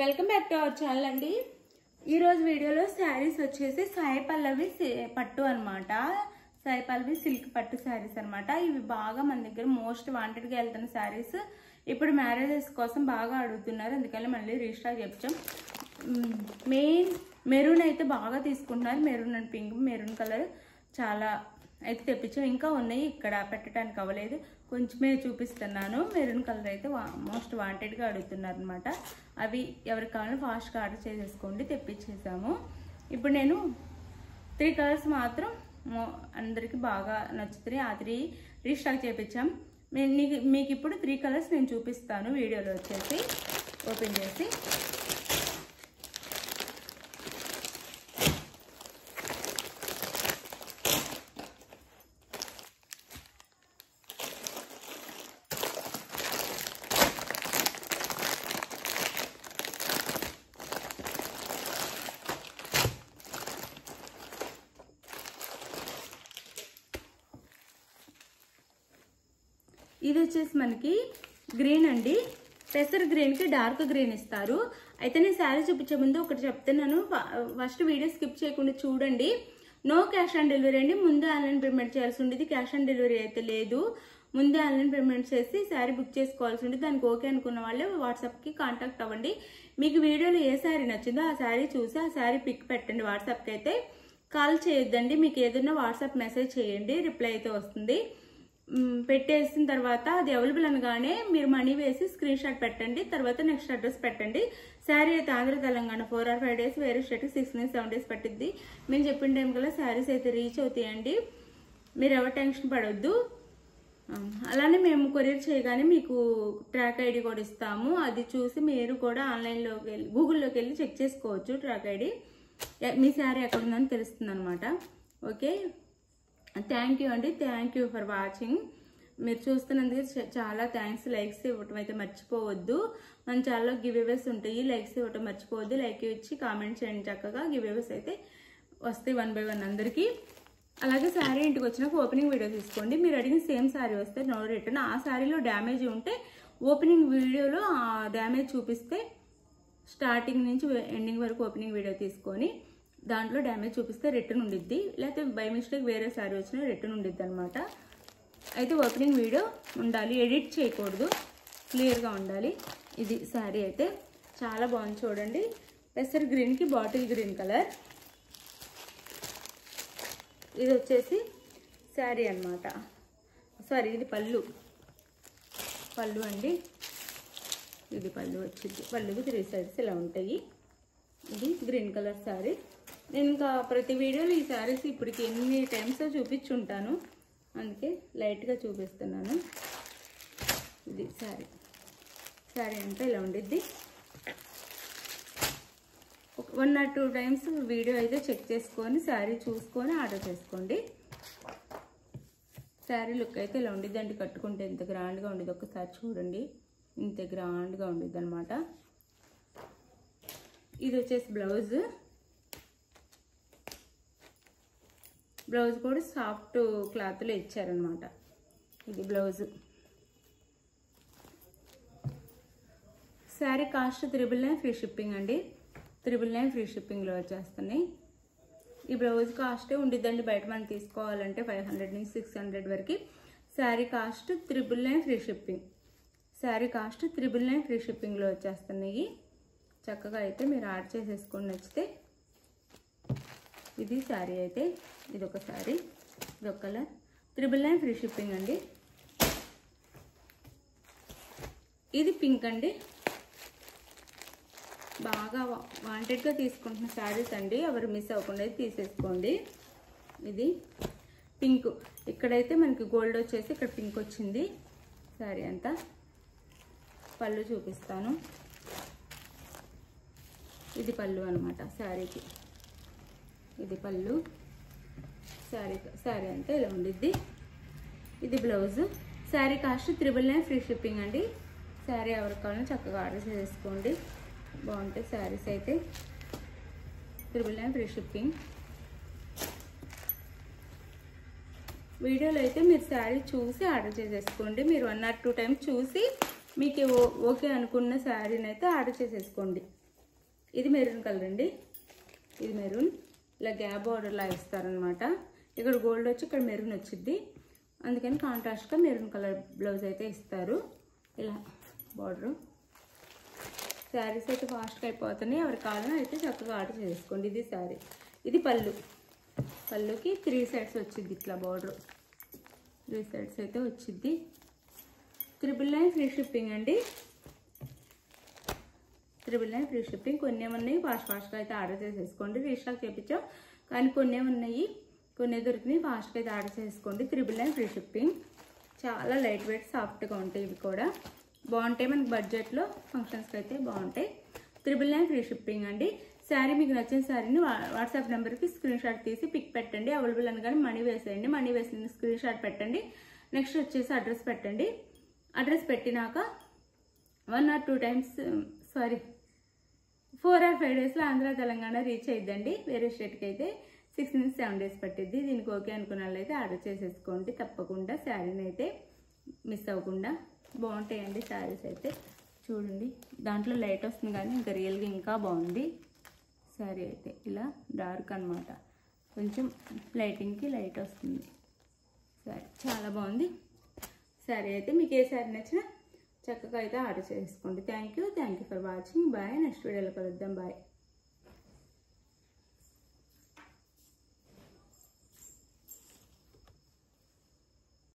Welcome back to our channel అండి. ఈరోజు వీడియోలో శారీస్ వచ్చేసి సాయి పల్లవి పట్టు అనమాట. సాయి పల్లవి సిల్క్ పట్టు శారీస్ అనమాట. ఇవి బాగా మన దగ్గర మోస్ట్ వాంటెడ్గా వెళ్తున్న శారీస్. ఇప్పుడు మ్యారేజెస్ కోసం బాగా అడుగుతున్నారు, అందుకని మళ్ళీ రీస్టాక్ చేయించాం. మెయిన్ మెరూన్ అయితే బాగా తీసుకుంటున్నారు. Maroon and pink, maroon colour చాలా అయితే తెప్పించాం. ఇంకా ఉన్నాయి, ఇక్కడ పెట్టడానికి అవ్వలేదు, కొంచెమే చూపిస్తున్నాను. మెరూన్ కలర్ అయితే మోస్ట్ వాంటెడ్గా అడుగుతున్నారు అనమాట. అవి ఎవరికి కావాలో ఫాస్ట్గా ఆర్డర్ చేసేసుకోండి, తెప్పించేసాము. ఇప్పుడు నేను 3 కలర్స్ మాత్రం అందరికి బాగా నచ్చుతున్నాయి. ఆ 3 రీస్టాక్ చేయించాం. మీకు ఇప్పుడు 3 కలర్స్ నేను చూపిస్తాను వీడియోలో వచ్చేసి. ఓపెన్ చేసి ఇది వచ్చేసి మనకి గ్రీన్ అండి. పెసర్ గ్రీన్కి డార్క్ గ్రీన్ ఇస్తారు. అయితే నేను శారీ చూపించే ముందు ఒకటి చెప్తున్నాను, ఫస్ట్ వీడియో స్కిప్ చేయకుండా చూడండి. నో క్యాష్ ఆన్ డెలివరీ అండి. ముందే ఆన్లైన్ పేమెంట్ చేయాల్సి ఉండేది, క్యాష్ ఆన్ డెలివరీ అయితే లేదు. ముందే ఆన్లైన్ పేమెంట్ చేసి శారీ బుక్ చేసుకోవాల్సి ఉండేది. దానికి ఓకే అనుకున్న వాళ్ళే వాట్సాప్కి కాంటాక్ట్ అవ్వండి. మీకు వీడియోలో ఏ శారీ నచ్చిందో ఆ శారీ చూసి ఆ శారీ పిక్ పెట్టండి. వాట్సాప్కి అయితే కాల్ చేయొద్దండి. మీకు ఏదైనా వాట్సాప్ మెసేజ్ చేయండి, రిప్లై అయితే వస్తుంది. పెట్టేసిన తర్వాత అది అవైలబుల్ అనగానే మీరు మనీ వేసి స్క్రీన్ షాట్ పెట్టండి. తర్వాత నెక్స్ట్ అడ్రస్ పెట్టండి. శారీ అయితే ఆంధ్ర తెలంగాణ 4 or 5 days, వేరే స్టేట్కి 6 నుంచి 7 days పట్టిద్ది. మేము చెప్పిన టైం కల్లా శారీస్ అయితే రీచ్ అవుతాయండి. మీరు ఎవరు టెన్షన్ పడవద్దు. అలానే మేము కొరియర్ చేయగానే మీకు ట్రాక్ ఐడి కూడా ఇస్తాము. అది చూసి మీరు కూడా ఆన్లైన్లోకి వెళ్ళి గూగుల్లోకి వెళ్ళి చెక్ చేసుకోవచ్చు. ట్రాక్ ఐడి మీ శారీ ఎక్కడ ఉందని తెలుస్తుంది అనమాట. ఓకే, థ్యాంక్ యూ అండి. Thank you for watching. మీరు చూస్తున్నందుకు చాలా థ్యాంక్స్. లైక్స్ ఇవ్వటం అయితే మర్చిపోవద్దు. మన ఛానల్లో గివ్ అవేస్ ఉంటాయి, లైక్స్ ఇవ్వటం మర్చిపోవద్దు. లైక్ ఇచ్చి కామెంట్ చేయండి. చక్కగా గివ్ అవేస్ అయితే వస్తాయి 1 by 1 అందరికీ. అలాగే శారీ ఇంటికి వచ్చినాక ఓపెనింగ్ వీడియో తీసుకోండి. మీరు అడిగిన సేమ్ శారీ వస్తే నో రిటర్న్. ఆ శారీలో డ్యామేజ్ ఉంటే ఓపెనింగ్ వీడియోలో ఆ డ్యామేజ్ చూపిస్తే స్టార్టింగ్ నుంచి ఎండింగ్ వరకు ఓపెనింగ్ వీడియో తీసుకొని దాంట్లో డ్యామేజ్ చూపిస్తే రిటర్న్ ఉండిద్ది. లేకపోతే బై మిస్టేక్ వేరే శారీ వచ్చినా రిటర్న్ ఉండిద్ది అనమాట. అయితే ఓపెనింగ్ వీడియో ఉండాలి, ఎడిట్ చేయకూడదు, క్లియర్గా ఉండాలి. ఇది శారీ అయితే చాలా బాగుంది చూడండి. పెసర్ గ్రీన్కి బాటిల్ గ్రీన్ కలర్. ఇది వచ్చేసి శారీ అనమాట. సారీ, ఇది పళ్ళు అండి. ఇది పళ్ళు వచ్చింది. పళ్ళుకి 3 sides ఇలా ఉంటాయి. ఇది గ్రీన్ కలర్ శారీ. నేను ఇంకా ప్రతి వీడియోలో ఈ శారీస్ ఇప్పటికి ఎన్ని టైమ్స్ చూపించుంటాను, అందుకే లైట్గా చూపిస్తున్నాను. ఇది శారీ అంటే ఇలా ఉండిద్ది. 1 or 2 times వీడియో అయితే చెక్ చేసుకొని శారీ చూసుకొని ఆర్డర్ చేసుకోండి. శారీ లుక్ అయితే ఇలా ఉండిద్ది అంటే కట్టుకుంటే ఎంత గ్రాండ్గా ఉండేది ఒకసారి చూడండి. ఇంత గ్రాండ్గా ఉండేది అనమాట. ఇది వచ్చేసి బ్లౌజ్ కూడా సాఫ్ట్ క్లాత్లో ఇచ్చారనమాట. ఇది blouse. Sari cost 999 free shipping అండి. 999 ఫ్రీ షిప్పింగ్లో వచ్చేస్తున్నాయి. ఈ బ్లౌజ్ కాస్టే ఉండిద్దండి. బయట మనం తీసుకోవాలంటే 500 నుంచి 600 వరకు. Sari cost 999 free shipping. Sari cost 999 free షిప్పింగ్లో వచ్చేస్తున్నాయి. చక్కగా అయితే మీరు ఆర్డర్ చేసేసుకొని నచ్చితే. ఇది శారీ అయితే ఇదొక శారీ, ఇదొక కలర్. 999 ఫ్రీ షిప్పింగ్ అండి. ఇది పింక్ అండి. బాగా వాంటెడ్గా తీసుకుంటున్న శారీస్ అండి, ఎవరు మిస్ అవ్వకుండా తీసేసుకోండి. ఇది పింక్. ఇక్కడైతే మనకి గోల్డ్ వచ్చేసి ఇక్కడ పింక్ వచ్చింది శారీ అంతా. పళ్ళు చూపిస్తాను. ఇది పళ్ళు అనమాట శారీకి. ఇది పళ్ళు. శారీ అంతా ఇలా ఉండిద్ది. ఇది blouse. Sari cost 999 free shipping అండి. శారీ ఎవరికి కావాలని చక్కగా ఆర్డర్ చేసుకోండి. బాగుంటాయి శారీస్ అయితే. 999 ఫ్రీ షిప్పింగ్. వీడియోలో అయితే మీరు శారీ చూసి ఆర్డర్ చేసేసుకోండి. మీరు 1 or 2 times చూసి మీకు ఓకే అనుకున్న శారీని అయితే ఆర్డర్ చేసేసుకోండి. ఇది మెరూన్ కలర్ అండి, ఇది మెరూన్. ఇలా గ్యాప్ బార్డర్లా ఇస్తారనమాట. ఇక్కడ గోల్డ్ వచ్చి ఇక్కడ మెరూన్ వచ్చింది, అందుకని కాంట్రాస్ట్గా మెరూన్ కలర్ బ్లౌజ్ అయితే ఇస్తారు. ఇలా బార్డరు. శారీస్ అయితే ఫాస్ట్గా అయిపోతున్నాయి, ఎవరికి కావాలన్నా అయితే చక్కగా ఆర్డర్ చేసుకోండి. ఇది శారీ, ఇది పళ్ళు. పళ్ళుకి 3 సైడ్స్ వచ్చింది ఇట్లా బార్డర్, 3 సైడ్స్ అయితే వచ్చింది. 999 ఫ్రీ షిప్పింగ్ అండి, 999 ఫ్రీ షిప్పింగ్. కొన్ని ఏమన్నాయి ఫాస్ట్గా అయితే ఆర్డర్ చేసేసుకోండి. రీస్టాక్ చేయించాం కానీ కొన్ని ఏమన్నాయి, కొన్ని దొరికినాయి, ఫాస్ట్గా అయితే ఆర్డర్ చేసుకోండి. 999 ఫ్రీ షిప్పింగ్. చాలా లైట్ వెయిట్ సాఫ్ట్గా ఉంటాయి, ఇవి కూడా బాగుంటాయి. మనకి బడ్జెట్లో ఫంక్షన్స్కి అయితే బాగుంటాయి. 999 ఫ్రీ షిప్పింగ్ అండి. శారీ మీకు నచ్చిన శారీని వాట్సాప్ నెంబర్కి స్క్రీన్ షాట్ తీసి పిక్ పెట్టండి. అవైలబుల్ అనగానే మనీ వేసేయండి. మనీ వేసిన స్క్రీన్ షాట్ పెట్టండి. నెక్స్ట్ వచ్చేసి అడ్రస్ పెట్టండి. అడ్రస్ పెట్టినాక 1 or 2 times 4 or 5 డేస్లో ఆంధ్ర తెలంగాణ రీచ్ అయిద్దండి. వేరే స్టేట్కి అయితే 6 నుంచి 7 డేస్ పట్టిద్ది. దీనికి ఓకే అనుకున్న వాళ్ళైతే ఆర్డర్ చేసేసుకోండి తప్పకుండా. శారీని అయితే మిస్ అవ్వకుండా. బాగుంటాయండి శారీస్ అయితే. చూడండి దాంట్లో లైట్ వస్తుంది కానీ ఇంకా రియల్గా ఇంకా బాగుంది శారీ అయితే. ఇలా డార్క్ అనమాట, కొంచెం లైటింగ్కి లైట్ వస్తుంది శారీ. చాలా బాగుంది శారీ అయితే. మీకు ఏ శారీ నచ్చినా చక్కగా అయితే ఆర్డర్ చేసుకోండి. Thank you for watching. Bye. Next వీడియోలో కలుద్దాం. బాయ్.